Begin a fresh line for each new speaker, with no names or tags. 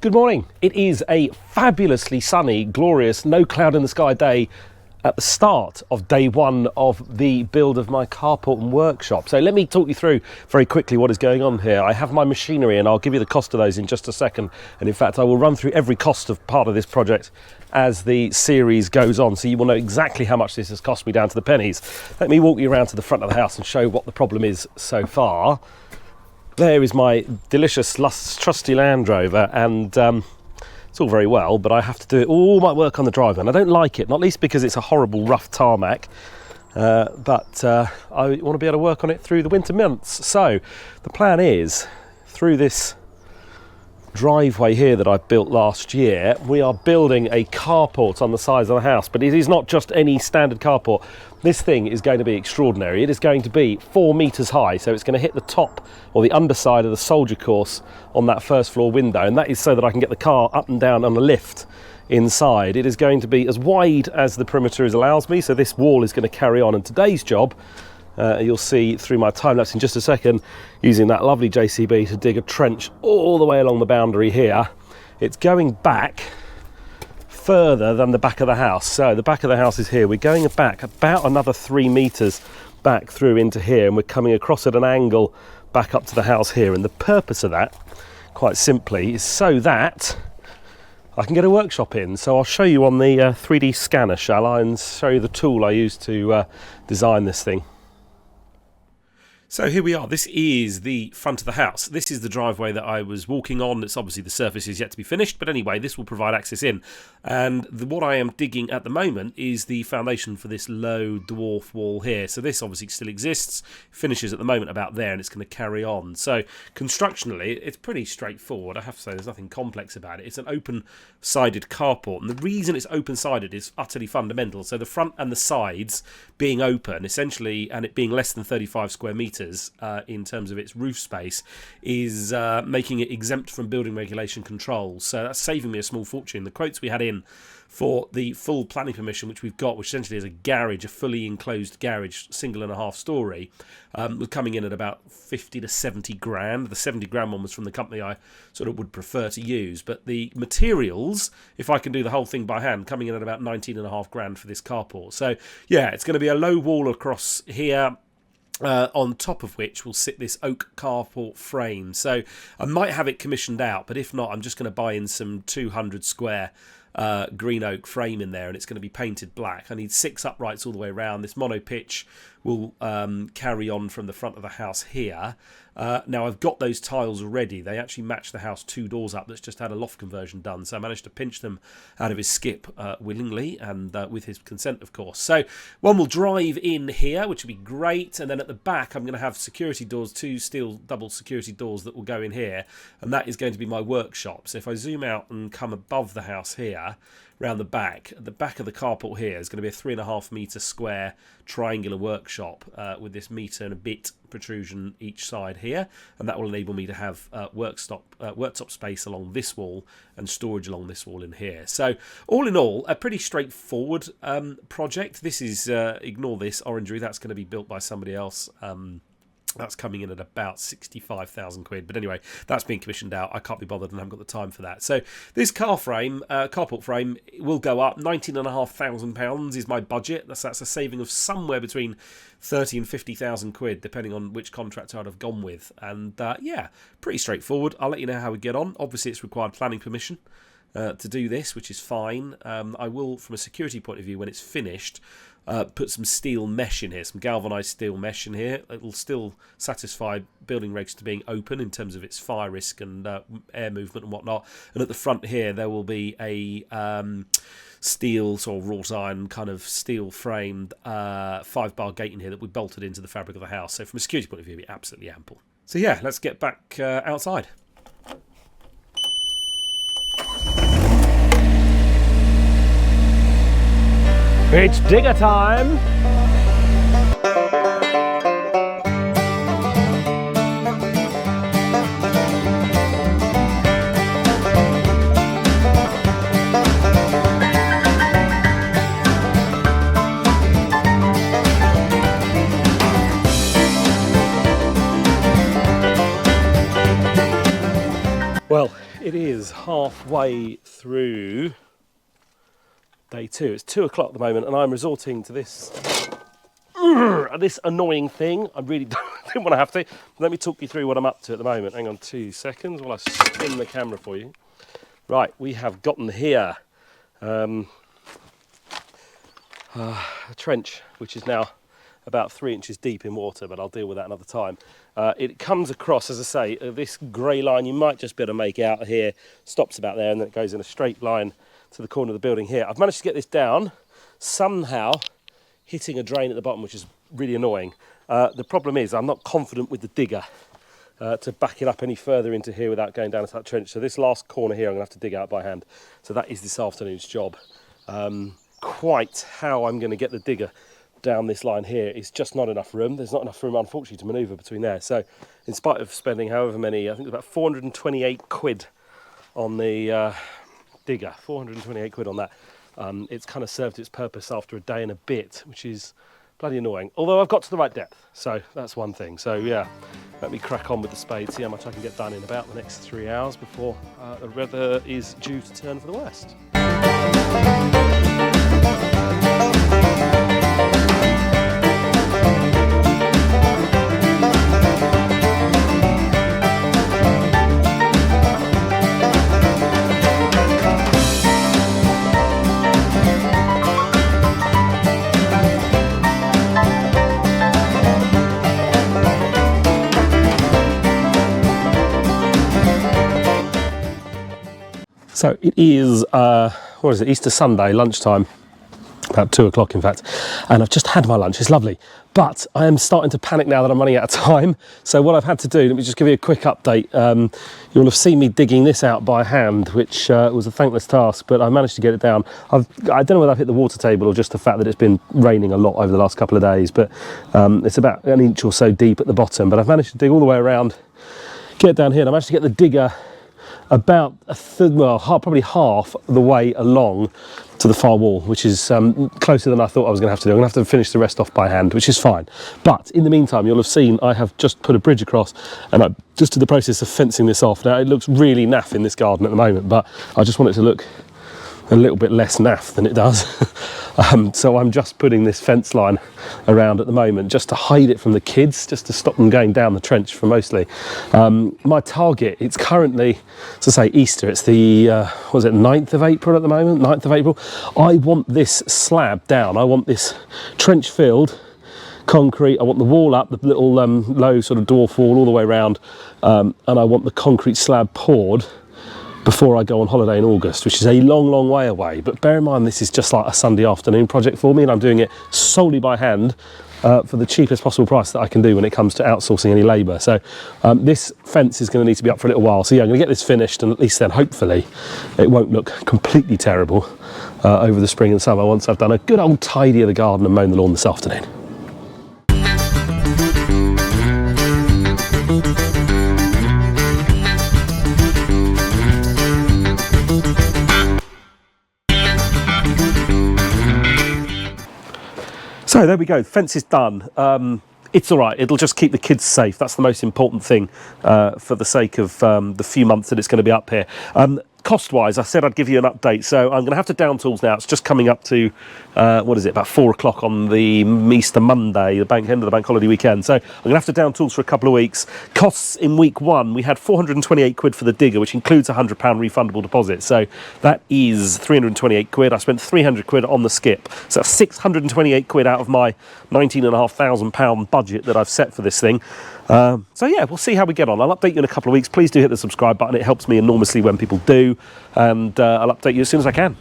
Good morning. It is a fabulously sunny, glorious, no cloud in the sky day at the start of day one of the build of my carport and workshop. So let me talk you through very quickly what is going on here. I have my machinery and I'll give you the cost of those in just a second. And in fact, I will run through every cost of part of this project as the series goes on, so you will know exactly how much this has cost me down to the pennies. Let me walk you around to the front of the house and show what the problem is so far. There is my delicious, trusty Land Rover, and it's all very well, but I have to do all my work on the driver, and I don't like it, not least because it's a horrible, rough tarmac, but I want to be able to work on it through the winter months. So the plan is, through this driveway here that I built last year, we are building a carport on the sides of the house, but it is not just any standard carport. This thing is going to be extraordinary. It is going to be 4 meters high, so it's going to hit the top or the underside of the soldier course on that first floor window, and that is so that I can get the car up and down on a lift inside. It is going to be as wide as the perimeter allows me, so this wall is going to carry on, and today's job, you'll see through my time lapse in just a second, using that lovely JCB to dig a trench all the way along the boundary here. It's going back further than the back of the house. So the back of the house is here. We're going back about another 3 meters back through into here, and we're coming across at an angle back up to the house here. And the purpose of that, quite simply, is so that I can get a workshop in. So I'll show you on the 3D scanner, shall I, and show you the tool I used to design this thing. So here we are. This is the front of the house. This is the driveway that I was walking on. It's obviously the surface is yet to be finished, but anyway, this will provide access in. And what I am digging at the moment is the foundation for this low dwarf wall here. So this obviously still exists, finishes at the moment about there, and it's going to carry on. So constructionally, it's pretty straightforward. I have to say there's nothing complex about it. It's an open-sided carport, and the reason it's open-sided is utterly fundamental. So the front and the sides being open, essentially, and it being less than 35 square metres, in terms of its roof space, is making it exempt from building regulation controls. So that's saving me a small fortune. The quotes we had in for the full planning permission, which we've got, which essentially is a garage, a fully enclosed garage, 1.5 story, was coming in at about 50 to 70 grand. The 70 grand one was from the company I sort of would prefer to use, but the materials, if I can do the whole thing by hand, coming in at about 19.5 grand for this carport. So yeah, it's going to be a low wall across here, on top of which will sit this oak carport frame. So I might have it commissioned out, but if not, I'm just going to buy in some 200 square green oak frame in there, and it's going to be painted black. I need 6 uprights all the way around. This mono pitch will carry on from the front of the house here. Now I've got those tiles already. They actually match the house 2 doors up that's just had a loft conversion done, so I managed to pinch them out of his skip willingly, and with his consent, of course. So one will drive in here, which will be great, and then at the back I'm going to have security doors, 2 steel double security doors that will go in here, and that is going to be my workshop. So if I zoom out and come above the house here, round the back, at the back of the carport here is going to be a 3.5 metre square triangular workshop with this metre and a bit protrusion each side here, and that will enable me to have worktop space along this wall and storage along this wall in here. So all in all, a pretty straightforward project. This is, ignore this orangery, that's going to be built by somebody else. That's coming in at about 65,000 quid. But anyway, that's being commissioned out. I can't be bothered and I haven't got the time for that. So this carport frame will go up. £19,500 is my budget. That's a saving of somewhere between 30 and 50,000 quid, depending on which contractor I'd have gone with. And yeah, pretty straightforward. I'll let you know how we get on. Obviously, it's required planning permission to do this, which is fine. I will, from a security point of view, when it's finished, put some steel mesh in here, some galvanised steel mesh in here. It will still satisfy building regs to being open in terms of its fire risk and air movement and whatnot. And at the front here, there will be a steel sort of wrought iron kind of steel framed 5-bar gate in here that we bolted into the fabric of the house. So from a security point of view, it'll be absolutely ample. So yeah, let's get back outside. It's digger time! Well, it is halfway through day 2. It's 2 o'clock at the moment, and I'm resorting to this annoying thing. I really didn't want to have to. Let me talk you through what I'm up to at the moment. Hang on 2 seconds while I spin the camera for you. Right, we have gotten here a trench, which is now about 3 inches deep in water, but I'll deal with that another time. It comes across, as I say, this grey line you might just be able to make out here, stops about there, and then it goes in a straight line to the corner of the building here. I've managed to get this down, somehow hitting a drain at the bottom, which is really annoying. The problem is I'm not confident with the digger to back it up any further into here without going down into that trench. So this last corner here I'm going to have to dig out by hand. So that is this afternoon's job. Quite how I'm going to get the digger down this line here is just not enough room. There's not enough room, unfortunately, to manoeuvre between there. So in spite of spending however many, I think it's about 428 quid on the digger, 428 quid on that, it's kind of served its purpose after a day and a bit, which is bloody annoying. Although I've got to the right depth, so that's one thing. So yeah, let me crack on with the spade, see how much I can get done in about the next 3 hours before the weather is due to turn for the worst. So it is, what is it, Easter Sunday, lunchtime, about 2 o'clock in fact, and I've just had my lunch. It's lovely, but I am starting to panic now that I'm running out of time. So what I've had to do, let me just give you a quick update. You'll have seen me digging this out by hand, which was a thankless task, but I managed to get it down. I don't know whether I've hit the water table or just the fact that it's been raining a lot over the last couple of days, but it's about 1 inch or so deep at the bottom, but I've managed to dig all the way around, get down here, and I managed to get the digger about probably half the way along to the far wall, which is closer than I thought I was going to have to do. I'm going to have to finish the rest off by hand, which is fine. But in the meantime, you'll have seen I have just put a bridge across, and I'm just in the process of fencing this off. Now, it looks really naff in this garden at the moment, but I just want it to look a little bit less naff than it does. So I'm just putting this fence line around at the moment just to hide it from the kids, just to stop them going down the trench for mostly. My target, it's currently, to say Easter, it's the, 9th of April at the moment, 9th of April. I want this slab down. I want this trench filled, concrete. I want the wall up, the little low sort of dwarf wall all the way around, and I want the concrete slab poured before I go on holiday in August, which is a long, long way away. But bear in mind, this is just like a Sunday afternoon project for me, and I'm doing it solely by hand for the cheapest possible price that I can do when it comes to outsourcing any labour. So this fence is going to need to be up for a little while. So yeah, I'm going to get this finished, and at least then hopefully it won't look completely terrible over the spring and summer once I've done a good old tidy of the garden and mown the lawn this afternoon. So there we go, the fence is done. It's all right, it'll just keep the kids safe. That's the most important thing for the sake of the few months that it's going to be up here. Cost-wise, I said I'd give you an update, so I'm going to have to down tools now. It's just coming up to, about 4 o'clock on the Easter Monday, the end of the bank holiday weekend. So I'm going to have to down tools for a couple of weeks. Costs in week 1, we had 428 quid for the digger, which includes a £100 refundable deposit. So that is 328 quid. I spent 300 quid on the skip. So that's 628 quid out of my £19,500 budget that I've set for this thing. So yeah, we'll see how we get on. I'll update you in a couple of weeks. Please do hit the subscribe button. It helps me enormously when people do. And I'll update you as soon as I can.